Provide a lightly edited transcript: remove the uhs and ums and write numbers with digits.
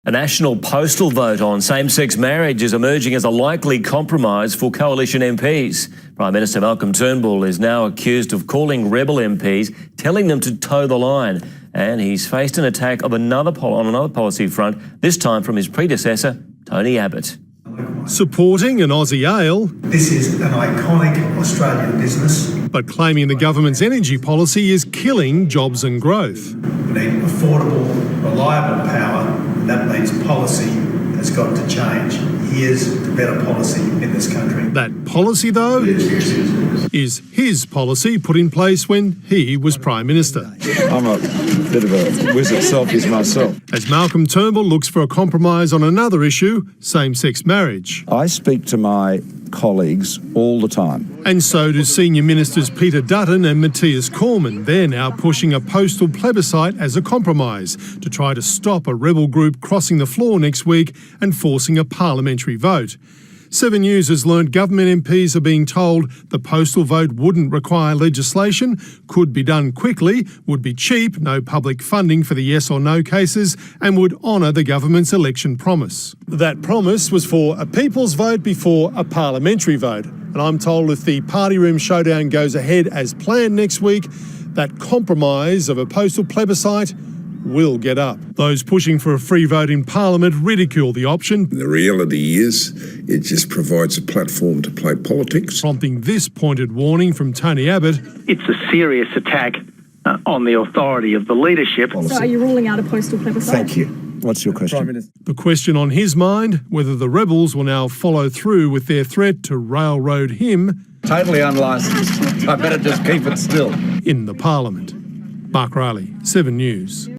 A national postal vote on same-sex marriage is emerging as a likely compromise for coalition MPs. Prime Minister Malcolm Turnbull is now accused of calling rebel MPs, telling them to toe the line. And he's faced an attack on another policy front, this time from his predecessor, Tony Abbott. Supporting an Aussie ale. This is an iconic Australian business. But claiming the government's energy policy is killing jobs and growth. We need affordable, reliable power, and that means policy has got to change. Here's the better policy in this country. That policy, though, is his policy put in place when he was Prime Minister. I'm a bit of a wizard selfish myself. As Malcolm Turnbull looks for a compromise on another issue, same-sex marriage. I speak to my colleagues all the time. And so do senior ministers Peter Dutton and Matthias Cormann. They're now pushing a postal plebiscite as a compromise to try to stop a rebel group crossing the floor next week and forcing a parliamentary vote. 7 News has learned government MPs are being told the postal vote wouldn't require legislation, could be done quickly, would be cheap, no public funding for the yes or no cases, and would honour the government's election promise. That promise was for a people's vote before a parliamentary vote. And I'm told if the party room showdown goes ahead as planned next week, that compromise of a postal plebiscite will get up. Those pushing for a free vote in Parliament ridicule the option. The reality is it just provides a platform to play politics. Prompting this pointed warning from Tony Abbott. It's a serious attack on the authority of the leadership. So are you ruling out a postal plebiscite? Thank you. What's your question? The question on his mind, whether the rebels will now follow through with their threat to railroad him. Totally unlicensed. I better just keep it still. In the Parliament. Mark Riley, 7 News.